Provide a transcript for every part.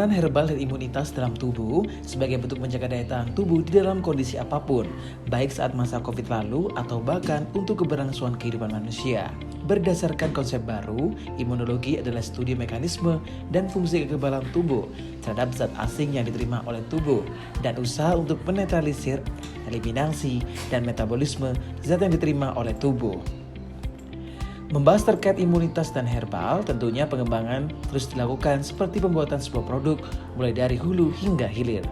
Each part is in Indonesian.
Peranan herbal dan imunitas dalam tubuh sebagai bentuk menjaga daya tahan tubuh di dalam kondisi apapun, baik saat masa COVID lalu atau bahkan untuk keberlangsungan kehidupan manusia. Berdasarkan konsep baru, imunologi adalah studi mekanisme dan fungsi kekebalan tubuh terhadap zat asing yang diterima oleh tubuh dan usaha untuk menetralisir, eliminasi, dan metabolisme zat yang diterima oleh tubuh. Membahas terkait imunitas dan herbal, tentunya pengembangan terus dilakukan seperti pembuatan sebuah produk mulai dari hulu hingga hilir.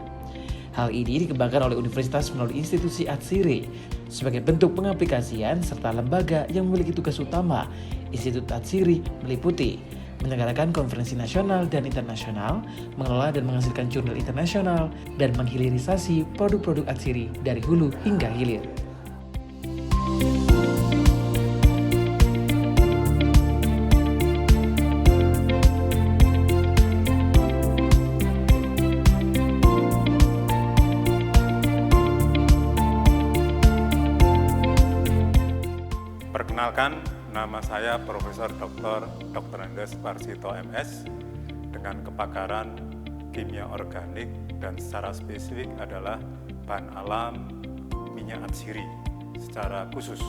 Hal ini dikembangkan oleh universitas melalui institusi Atsiri sebagai bentuk pengaplikasian serta lembaga yang memiliki tugas utama. Institut Atsiri meliputi menyelenggarakan konferensi nasional dan internasional, mengelola dan menghasilkan jurnal internasional, dan menghilirisasi produk-produk Atsiri dari hulu hingga hilir. Perkenalkan, nama saya Profesor Dr. Andes Parsito MS dengan kepakaran kimia organik dan secara spesifik adalah bahan alam minyak atsiri secara khusus.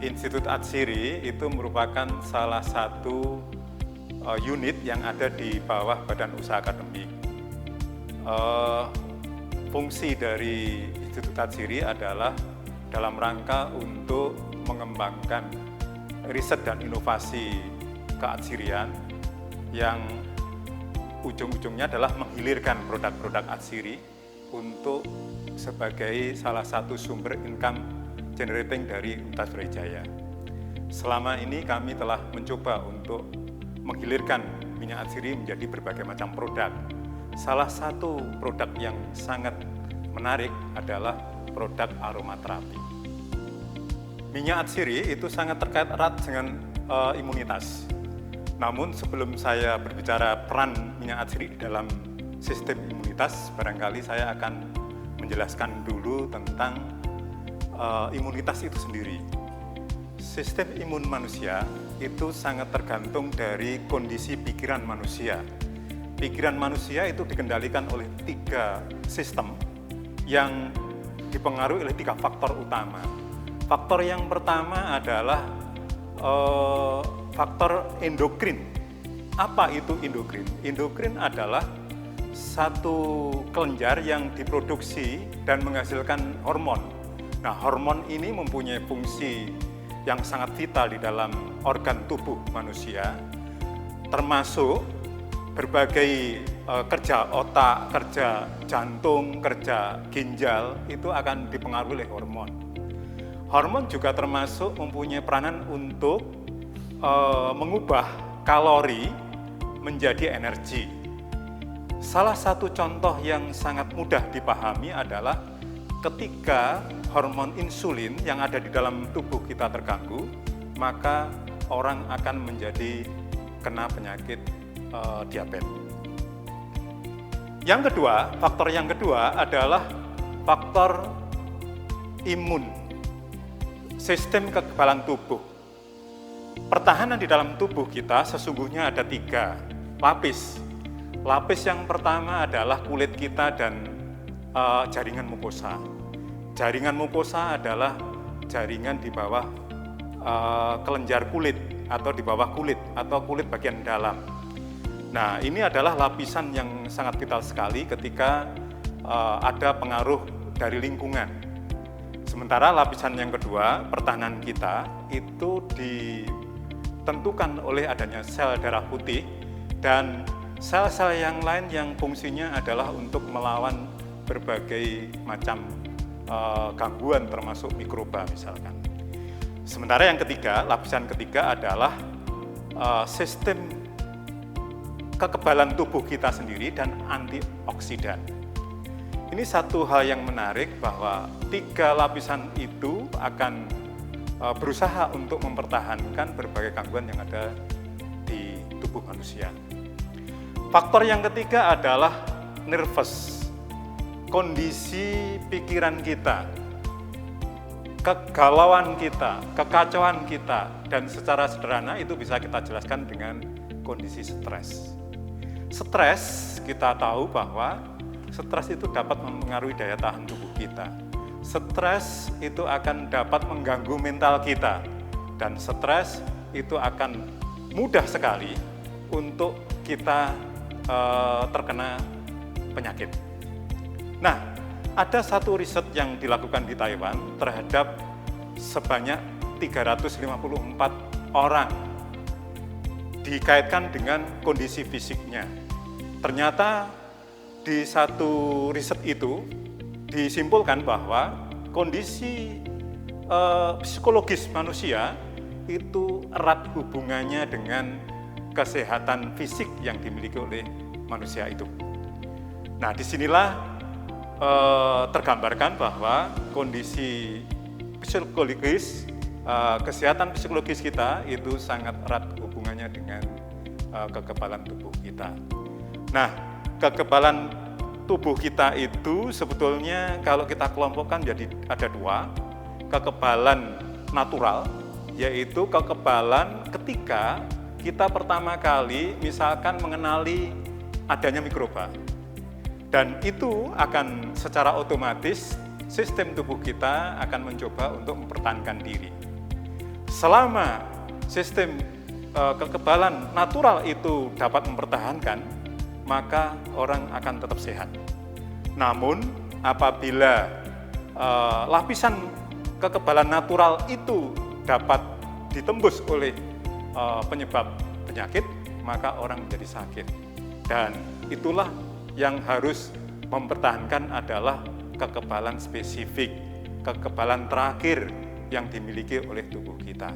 Institut Atsiri itu merupakan salah satu unit yang ada di bawah Badan Usaha Akademik. Fungsi dari Institut Atsiri adalah dalam rangka untuk mengembangkan riset dan inovasi keatsirian yang ujung-ujungnya adalah menghilirkan produk-produk atsiri untuk sebagai salah satu sumber income generating dari Universitas Brawijaya. Selama ini kami telah mencoba untuk menghilirkan minyak atsiri menjadi berbagai macam produk. Salah satu produk yang sangat menarik adalah produk aromaterapi. Minyak atsiri itu sangat terkait erat dengan imunitas. Namun sebelum saya berbicara peran minyak atsiri di dalam sistem imunitas, barangkali saya akan menjelaskan dulu tentang imunitas itu sendiri. Sistem imun manusia itu sangat tergantung dari kondisi pikiran manusia. Pikiran manusia itu dikendalikan oleh 3 sistem yang dipengaruhi oleh 3 faktor utama. Faktor yang pertama adalah faktor endokrin. Apa itu endokrin? Endokrin adalah satu kelenjar yang diproduksi dan menghasilkan hormon. Nah, hormon ini mempunyai fungsi yang sangat vital di dalam organ tubuh manusia, termasuk berbagai kerja otak, kerja jantung, kerja ginjal itu akan dipengaruhi oleh hormon. Hormon juga termasuk mempunyai peranan untuk mengubah kalori menjadi energi. Salah satu contoh yang sangat mudah dipahami adalah ketika hormon insulin yang ada di dalam tubuh kita terganggu, maka orang akan menjadi kena penyakit diabetes. Yang kedua, faktor yang kedua adalah faktor imun, sistem kekebalan tubuh. Pertahanan di dalam tubuh kita sesungguhnya ada 3 lapis. Lapis yang pertama adalah kulit kita dan jaringan mukosa. Jaringan mukosa adalah jaringan di bawah kelenjar kulit atau di bawah kulit atau kulit bagian dalam. Nah, ini adalah lapisan yang sangat vital sekali ketika ada pengaruh dari lingkungan. Sementara lapisan yang kedua, pertahanan kita itu ditentukan oleh adanya sel darah putih dan sel-sel yang lain yang fungsinya adalah untuk melawan berbagai macam gangguan termasuk mikroba misalkan. Sementara yang ketiga, lapisan ketiga adalah sistem kekebalan tubuh kita sendiri dan antioksidan. Ini satu hal yang menarik bahwa 3 lapisan itu akan berusaha untuk mempertahankan berbagai gangguan yang ada di tubuh manusia. Faktor yang ketiga adalah nervous, kondisi pikiran kita, kegalauan kita, kekacauan kita, dan secara sederhana itu bisa kita jelaskan dengan kondisi stres. stres, kita tahu bahwa stres itu dapat mempengaruhi daya tahan tubuh kita. Stres itu akan dapat mengganggu mental kita, dan stres itu akan mudah sekali untuk kita terkena penyakit. Nah, ada satu riset yang dilakukan di Taiwan terhadap sebanyak 354 orang dikaitkan dengan kondisi fisiknya. Ternyata di satu riset itu disimpulkan bahwa kondisi psikologis manusia itu erat hubungannya dengan kesehatan fisik yang dimiliki oleh manusia itu. Nah, disinilah tergambarkan bahwa kondisi psikologis, kesehatan psikologis kita itu sangat erat hubungannya dengan kekebalan tubuh kita. Nah, kekebalan tubuh kita itu sebetulnya kalau kita kelompokkan jadi ada dua. Kekebalan natural, yaitu kekebalan ketika kita pertama kali misalkan mengenali adanya mikroba. Dan itu akan secara otomatis sistem tubuh kita akan mencoba untuk mempertahankan diri. Selama sistem kekebalan natural itu dapat mempertahankan, maka orang akan tetap sehat. Namun apabila lapisan kekebalan natural itu dapat ditembus oleh penyebab penyakit, maka orang menjadi sakit. Dan itulah yang harus mempertahankan adalah kekebalan spesifik, kekebalan terakhir yang dimiliki oleh tubuh kita.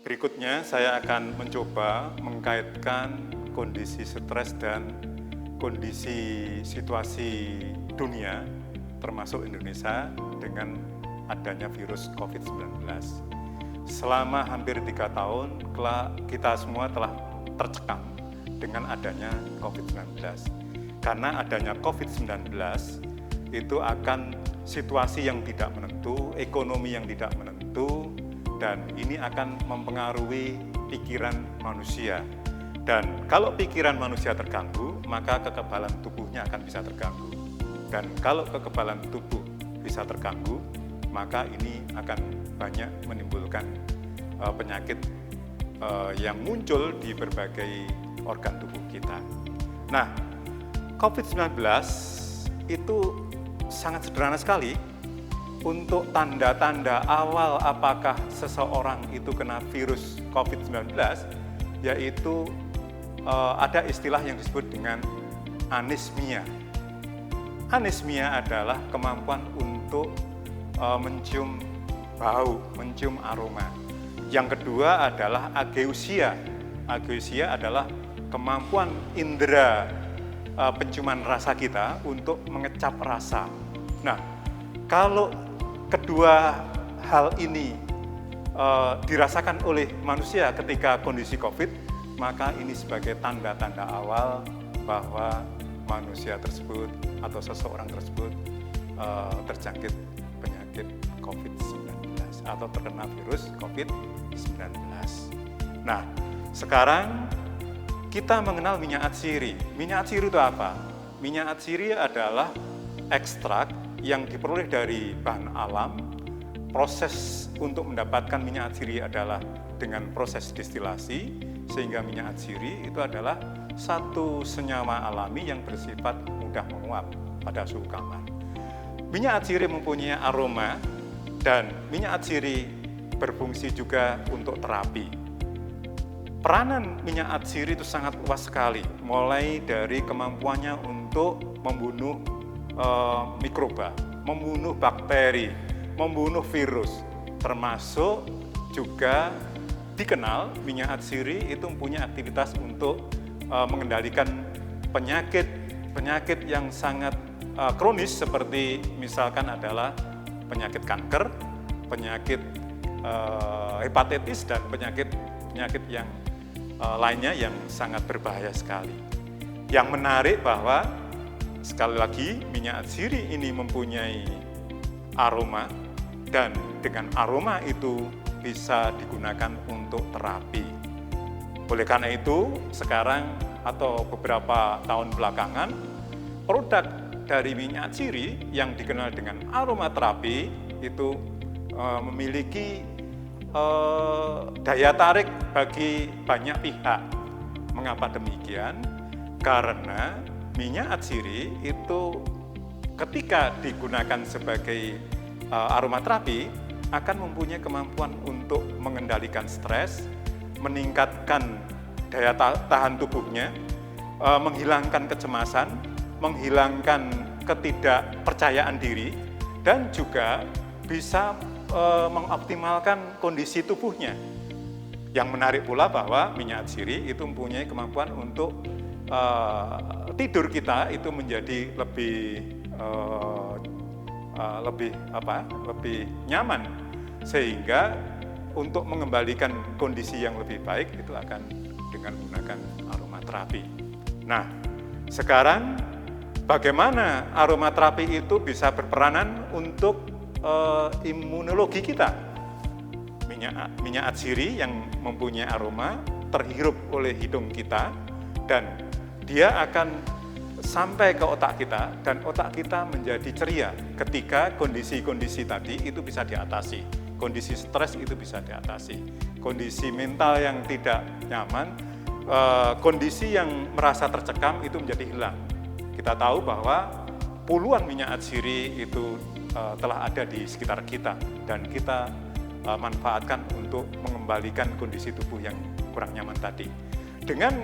Berikutnya saya akan mencoba mengkaitkan kondisi stres dan kondisi situasi dunia, termasuk Indonesia, dengan adanya virus COVID-19. Selama hampir 3 tahun, kita semua telah tercekam dengan adanya COVID-19. Karena adanya COVID-19, itu akan situasi yang tidak menentu, ekonomi yang tidak menentu, dan ini akan mempengaruhi pikiran manusia. Dan kalau pikiran manusia terganggu, maka kekebalan tubuhnya akan bisa terganggu. Dan kalau kekebalan tubuh bisa terganggu, maka ini akan banyak menimbulkan penyakit yang muncul di berbagai organ tubuh kita. Nah, COVID-19 itu sangat sederhana sekali. Untuk tanda-tanda awal apakah seseorang itu kena virus COVID-19, yaitu ada istilah yang disebut dengan anosmia. Anosmia adalah kemampuan untuk mencium bau, mencium aroma. Yang kedua adalah ageusia. Ageusia adalah kemampuan indera penciuman rasa kita untuk mengecap rasa. Nah, kalau kedua hal ini dirasakan oleh manusia ketika kondisi COVID, maka ini sebagai tanda-tanda awal bahwa manusia tersebut atau seseorang tersebut terjangkit penyakit COVID-19 atau terkena virus COVID-19. Nah, sekarang kita mengenal minyak atsiri. Minyak atsiri itu apa? Minyak atsiri adalah ekstrak yang diperoleh dari bahan alam. Proses untuk mendapatkan minyak atsiri adalah dengan proses destilasi, sehingga minyak atsiri itu adalah satu senyawa alami yang bersifat mudah menguap pada suhu kamar. Minyak atsiri mempunyai aroma dan minyak atsiri berfungsi juga untuk terapi. Peranan minyak atsiri itu sangat luas sekali, mulai dari kemampuannya untuk membunuh mikroba, membunuh bakteri, membunuh virus, termasuk juga dikenal minyak atsiri itu mempunyai aktivitas untuk mengendalikan penyakit yang sangat kronis, seperti misalkan adalah penyakit kanker, penyakit hepatitis, dan penyakit yang lainnya yang sangat berbahaya sekali. Yang menarik bahwa sekali lagi minyak atsiri ini mempunyai aroma, dan dengan aroma itu bisa digunakan untuk terapi. Oleh karena itu, sekarang atau beberapa tahun belakangan, produk dari minyak atsiri yang dikenal dengan aromaterapi itu memiliki daya tarik bagi banyak pihak. Mengapa demikian? Karena minyak atsiri itu ketika digunakan sebagai aromaterapi akan mempunyai kemampuan untuk mengendalikan stres, meningkatkan daya tahan tubuhnya, menghilangkan kecemasan, menghilangkan ketidakpercayaan diri, dan juga bisa mengoptimalkan kondisi tubuhnya. Yang menarik pula bahwa minyak atsiri itu mempunyai kemampuan untuk tidur kita itu menjadi lebih nyaman, sehingga untuk mengembalikan kondisi yang lebih baik itu akan dengan menggunakan aromaterapi. Nah, sekarang bagaimana aromaterapi itu bisa berperanan untuk imunologi kita? Minyak atsiri yang mempunyai aroma terhirup oleh hidung kita, dan dia akan sampai ke otak kita, dan otak kita menjadi ceria ketika kondisi-kondisi tadi itu bisa diatasi. Kondisi stres itu bisa diatasi. Kondisi mental yang tidak nyaman, kondisi yang merasa tercekam itu menjadi hilang. Kita tahu bahwa puluhan minyak atsiri itu telah ada di sekitar kita, dan kita manfaatkan untuk mengembalikan kondisi tubuh yang kurang nyaman tadi. Dengan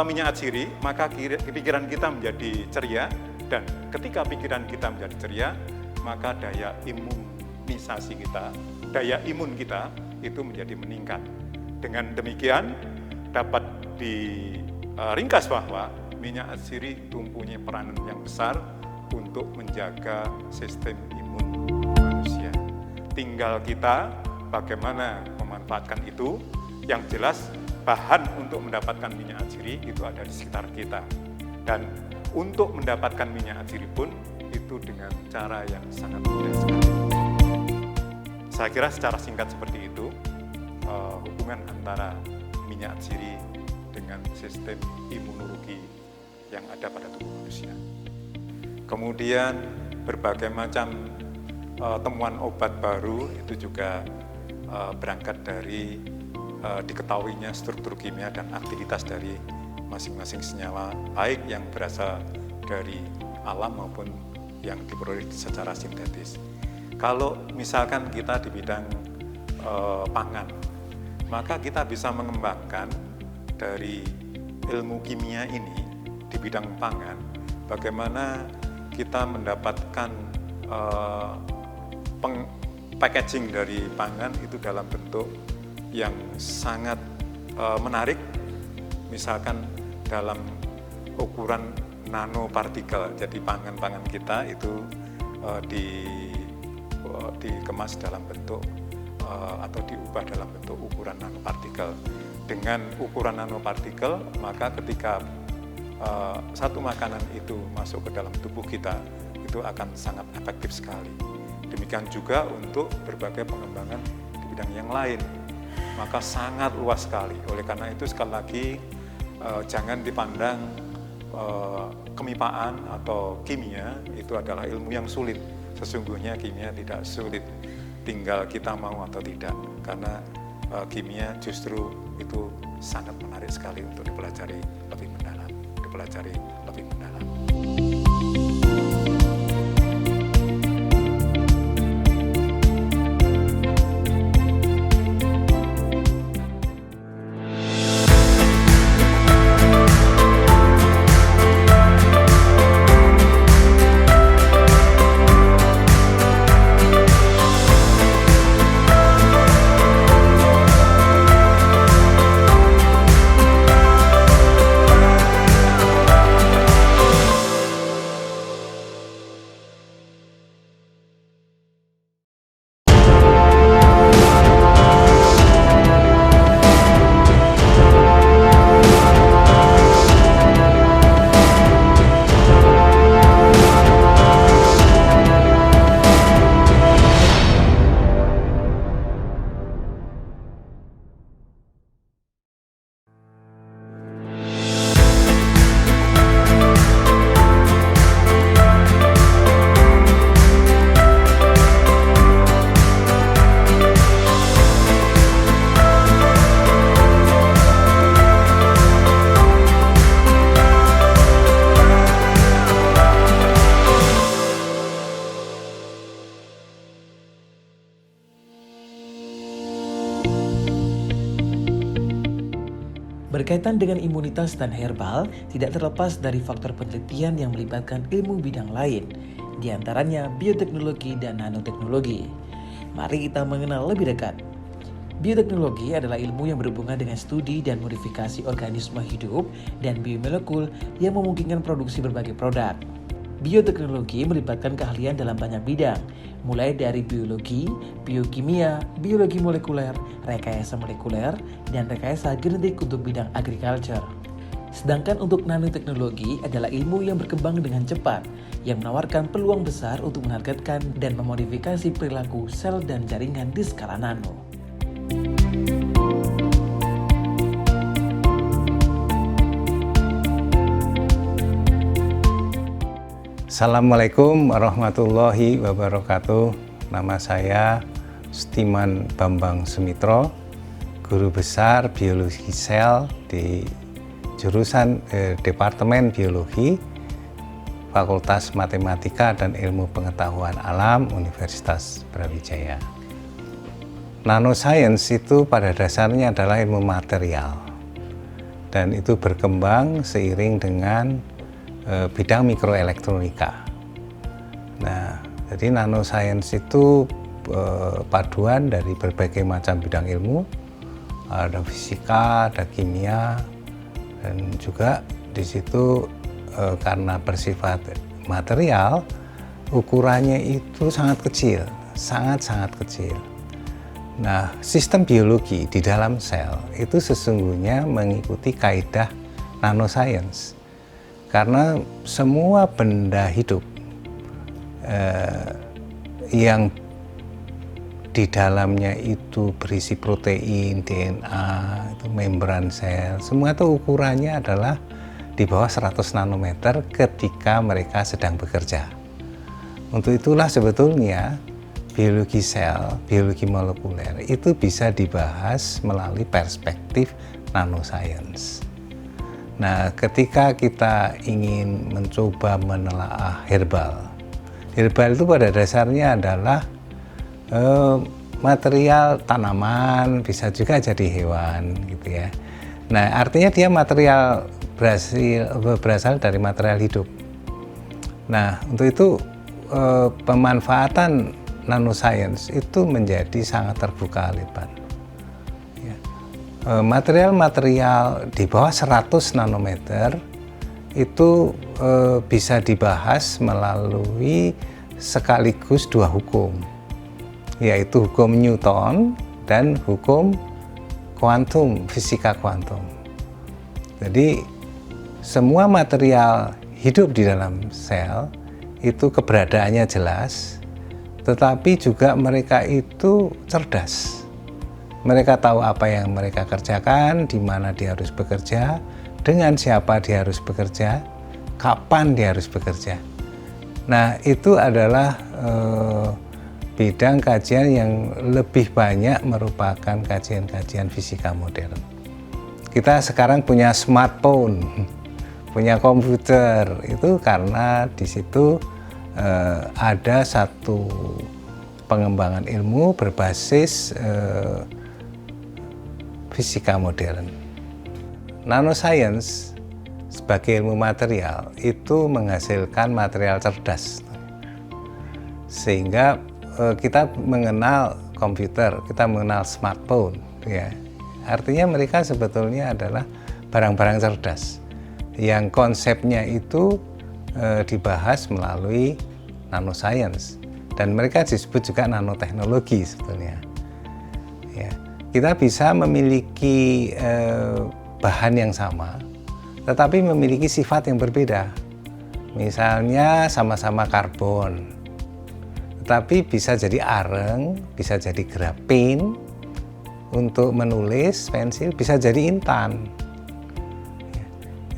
minyak atsiri, maka pikiran kita menjadi ceria, dan ketika pikiran kita menjadi ceria, maka daya imunisasi kita, daya imun kita itu menjadi meningkat. Dengan demikian dapat diringkas bahwa minyak atsiri itu mempunyai peranan yang besar untuk menjaga sistem imun manusia. Tinggal kita bagaimana memanfaatkan itu. Yang jelas bahan untuk mendapatkan minyak atsiri itu ada di sekitar kita. Dan untuk mendapatkan minyak atsiri pun itu dengan cara yang sangat mudah sekali. Saya kira secara singkat seperti itu hubungan antara minyak atsiri dengan sistem imunologi yang ada pada tubuh manusia. Kemudian berbagai macam temuan obat baru itu juga berangkat dari diketahuinya struktur kimia dan aktivitas dari masing-masing senyawa, baik yang berasal dari alam maupun yang diperoleh secara sintetis. Kalau misalkan kita di bidang pangan, maka kita bisa mengembangkan dari ilmu kimia ini di bidang pangan, bagaimana kita mendapatkan packaging dari pangan itu dalam bentuk yang sangat menarik, misalkan dalam ukuran nanopartikel. Jadi pangan-pangan kita itu dikemas dalam bentuk atau diubah dalam bentuk ukuran nanopartikel. Dengan ukuran nanopartikel, maka ketika satu makanan itu masuk ke dalam tubuh kita, itu akan sangat efektif sekali. Demikian juga untuk berbagai pengembangan di bidang yang lain. maka sangat luas sekali. Oleh karena itu sekali lagi jangan dipandang kemipaan atau kimia itu adalah ilmu yang sulit. Sesungguhnya kimia tidak sulit, tinggal kita mau atau tidak. Karena kimia justru itu sangat menarik sekali untuk dipelajari lebih mendalam, Berkaitan dengan imunitas dan herbal, tidak terlepas dari faktor penelitian yang melibatkan ilmu bidang lain, di antaranya bioteknologi dan nanoteknologi. Mari kita mengenal lebih dekat. Bioteknologi adalah ilmu yang berhubungan dengan studi dan modifikasi organisme hidup dan biomolekul yang memungkinkan produksi berbagai produk. Bioteknologi melibatkan keahlian dalam banyak bidang, mulai dari biologi, biokimia, biologi molekuler, rekayasa molekuler, dan rekayasa genetik untuk bidang agriculture. Sedangkan untuk nanoteknologi adalah ilmu yang berkembang dengan cepat, yang menawarkan peluang besar untuk menargetkan dan memodifikasi perilaku sel dan jaringan di skala nano. Assalamualaikum warahmatullahi wabarakatuh. Nama saya Stiman Bambang Sumitro, Guru Besar Biologi Sel di jurusan Departemen Biologi, Fakultas Matematika dan Ilmu Pengetahuan Alam, Universitas Brawijaya. Nanoscience itu pada dasarnya adalah ilmu material, dan itu berkembang seiring dengan bidang mikroelektronika. Nah, jadi nanoscience itu paduan dari berbagai macam bidang ilmu, ada fisika, ada kimia, dan juga di situ karena bersifat material, ukurannya itu sangat kecil, sangat kecil. Nah, sistem biologi di dalam sel itu sesungguhnya mengikuti kaidah nanoscience. Karena semua benda hidup yang di dalamnya itu berisi protein, DNA, itu membran sel, semua itu ukurannya adalah di bawah 100 nanometer ketika mereka sedang bekerja. Untuk itulah sebetulnya biologi sel, biologi molekuler itu bisa dibahas melalui perspektif nanoscience. Nah, ketika kita ingin mencoba menelaah herbal itu pada dasarnya adalah material tanaman, bisa juga jadi hewan, gitu ya. Nah, artinya dia material berasal dari material hidup. Nah, untuk itu pemanfaatan nanoscience itu menjadi sangat terbuka lebar. Material-material di bawah 100 nanometer itu bisa dibahas melalui sekaligus dua hukum, yaitu hukum Newton dan hukum kuantum, fisika kuantum. Jadi semua material hidup di dalam sel itu keberadaannya jelas, tetapi juga mereka itu cerdas. Mereka tahu apa yang mereka kerjakan, di mana dia harus bekerja, dengan siapa dia harus bekerja, kapan dia harus bekerja. Nah, itu adalah bidang kajian yang lebih banyak merupakan kajian-kajian fisika modern. Kita sekarang punya smartphone, punya komputer, itu karena di situ ada satu pengembangan ilmu berbasis fisika modern. Nanoscience sebagai ilmu material itu menghasilkan material cerdas, sehingga kita mengenal komputer, kita mengenal smartphone, ya. Artinya mereka sebetulnya adalah barang-barang cerdas yang konsepnya itu dibahas melalui nanoscience, dan mereka disebut juga nanoteknologi sebetulnya. Ya. Kita bisa memiliki bahan yang sama, tetapi memiliki sifat yang berbeda. Misalnya sama-sama karbon, tetapi bisa jadi areng, bisa jadi grafin untuk menulis pensil, bisa jadi intan.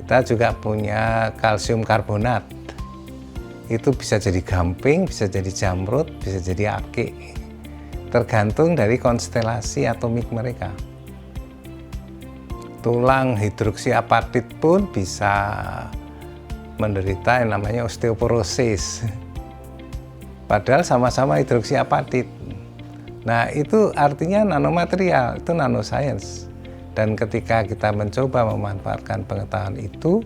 Kita juga punya kalsium karbonat, itu bisa jadi gamping, bisa jadi jamrud, bisa jadi ake, tergantung dari konstelasi atomik mereka. Tulang hidroksiapatit pun bisa menderita yang namanya osteoporosis, padahal sama-sama hidroksiapatit. Nah, itu artinya nanomaterial, itu nanoscience. Dan ketika kita mencoba memanfaatkan pengetahuan itu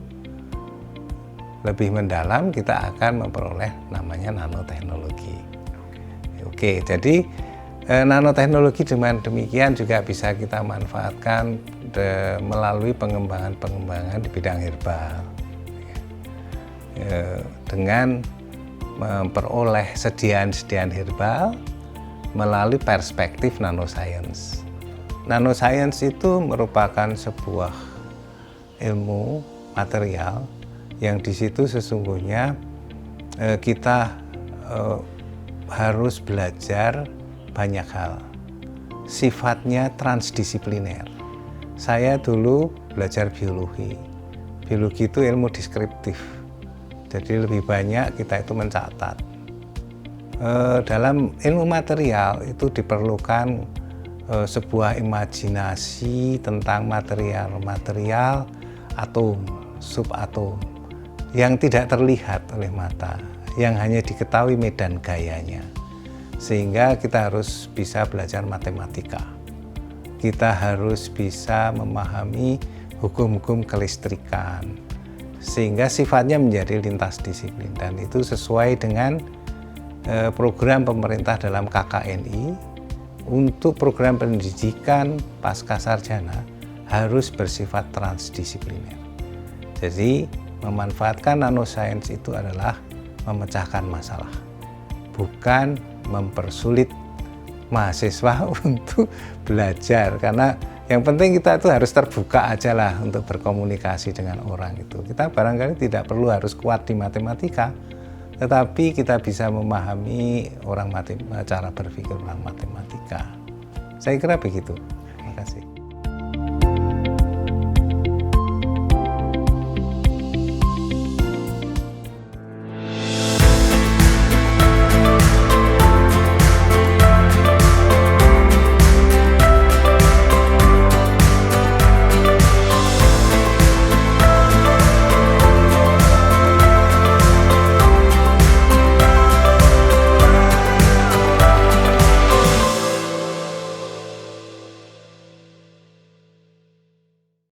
lebih mendalam, kita akan memperoleh namanya nanoteknologi. Oke, jadi nanoteknologi dengan demikian juga bisa kita manfaatkan melalui pengembangan-pengembangan di bidang herbal. Dengan memperoleh sediaan-sediaan herbal melalui perspektif nanoscience. Nanoscience itu merupakan sebuah ilmu material yang di situ sesungguhnya kita harus belajar banyak hal. Sifatnya transdisipliner. Saya dulu belajar biologi. Biologi itu ilmu deskriptif. Jadi lebih banyak kita itu mencatat. Dalam ilmu material itu diperlukan sebuah imajinasi tentang material-material, atom, subatom yang tidak terlihat oleh mata, yang hanya diketahui medan gayanya. Sehingga kita harus bisa belajar matematika. Kita harus bisa memahami hukum-hukum kelistrikan, sehingga sifatnya menjadi lintas disiplin, dan itu sesuai dengan program pemerintah dalam KKNI. Untuk program pendidikan pasca sarjana harus bersifat transdisipliner. Jadi memanfaatkan nanoscience itu adalah memecahkan masalah, bukan mempersulit mahasiswa untuk belajar, karena yang penting kita itu harus terbuka aja lah untuk berkomunikasi dengan orang itu. Kita barangkali tidak perlu harus kuat di matematika, tetapi kita bisa memahami cara berpikir orang matematika. Saya kira begitu. Terima kasih.